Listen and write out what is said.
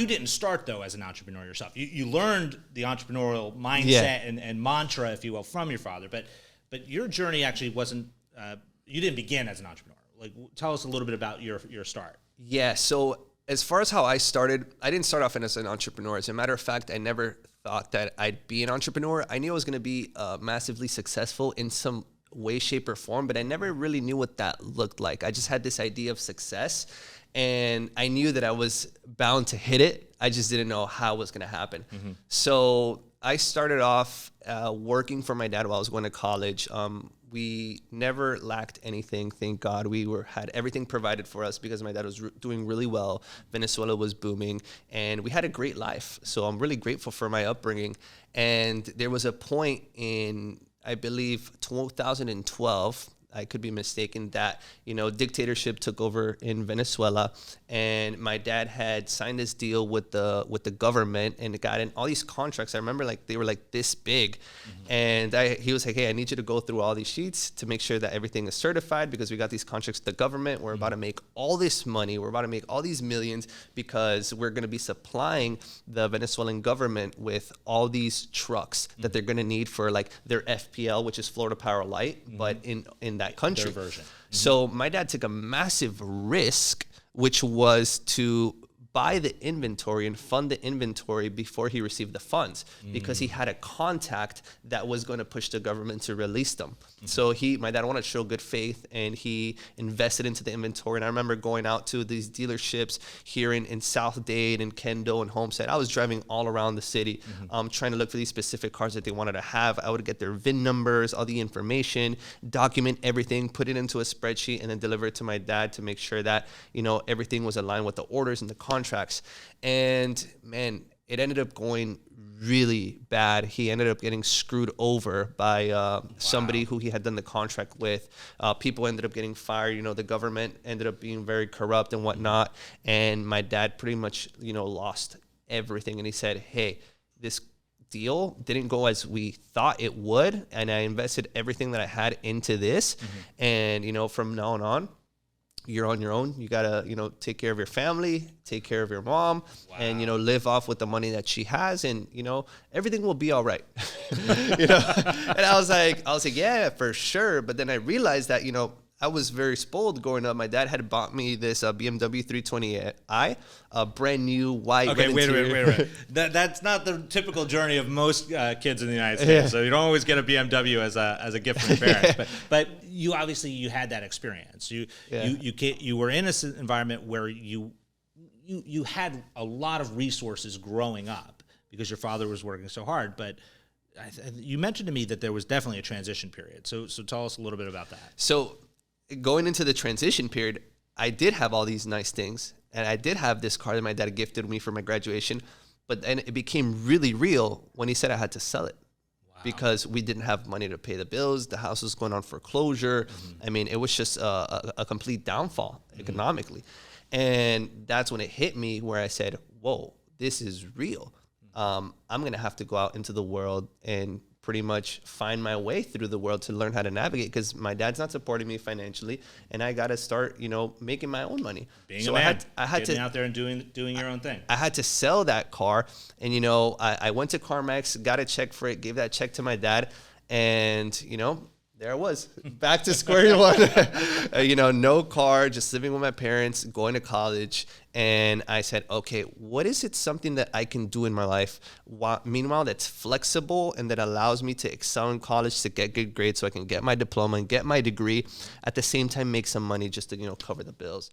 you didn't start though as an entrepreneur yourself. You learned the entrepreneurial mindset and mantra, if you will, from your father. But your journey actually wasn't. You didn't begin as an entrepreneur. Like, tell us a little bit about your start. Yeah. So as far as how I started, I didn't start off as an entrepreneur. As a matter of fact, I never thought that I'd be an entrepreneur. I knew I was going to be massively successful in some way, shape, or form, but I never really knew what that looked like. I just had this idea of success, and I knew that I was bound to hit it. I just didn't know how it was going to happen. Mm-hmm. So I started off working for my dad while I was going to college. We never lacked anything, thank God. We had everything provided for us because my dad was doing really well. Venezuela was booming, and we had a great life. So I'm really grateful for my upbringing. And there was a point in, I believe, 2012, I could be mistaken, that, dictatorship took over in Venezuela, and my dad had signed this deal with the government and got in all these contracts. I remember they were this big. Mm-hmm. And he was like, hey, I need you to go through all these sheets to make sure that everything is certified, because we got these contracts with the government. We're about to make all this money. We're about to make all these millions because we're going to be supplying the Venezuelan government with all these trucks that they're going to need for their FPL, which is Florida Power Light, but in that country. Their version. So my dad took a massive risk, which was to buy the inventory and fund the inventory before he received the funds, because he had a contact that was going to push the government to release them. Mm-hmm. So my dad wanted to show good faith, and he invested into the inventory. And I remember going out to these dealerships here in South Dade and Kendall and Homestead. I was driving all around the city, trying to look for these specific cars that they wanted to have. I would get their VIN numbers, all the information, document everything, put it into a spreadsheet, and then deliver it to my dad to make sure that, everything was aligned with the orders and the contracts. And man, it ended up going really bad. He ended up getting screwed over by somebody who he had done the contract with. People ended up getting fired. The government ended up being very corrupt and whatnot. And my dad pretty much, lost everything. And he said, hey, this deal didn't go as we thought it would. And I invested everything that I had into this. Mm-hmm. And, from now on, you're on your own. You gotta, take care of your family, take care of your mom, and, live off with the money that she has, and, everything will be all right. And I was like, yeah, for sure. But then I realized that, I was very spoiled growing up. My dad had bought me this BMW 320i, a brand new white. Okay, wait. That's not the typical journey of most kids in the United States. Yeah. So you don't always get a BMW as a gift from your parents. But you obviously had that experience. You were in an environment where you had a lot of resources growing up because your father was working so hard. But you mentioned to me that there was definitely a transition period. So tell us a little bit about that. So going into the transition period, I did have all these nice things, and I did have this car that my dad gifted me for my graduation, but then it became really real when he said I had to sell it. Wow. Because we didn't have money to pay the bills. The house was going on foreclosure. Mm-hmm. I mean, it was just a complete downfall economically. And that's when it hit me where I said, whoa, this is real. I'm going to have to go out into the world and pretty much find my way through the world to learn how to navigate, because my dad's not supporting me financially, and I got to start, making my own money. Being a man, I had to out there and doing your own thing. I had to sell that car, and I went to CarMax, got a check for it, gave that check to my dad, and there I was, back to square one. No car, just living with my parents, going to college. And I said, okay, what is it something that I can do in my life? Meanwhile, that's flexible and that allows me to excel in college, to get good grades so I can get my diploma and get my degree. At the same time, make some money just to, cover the bills.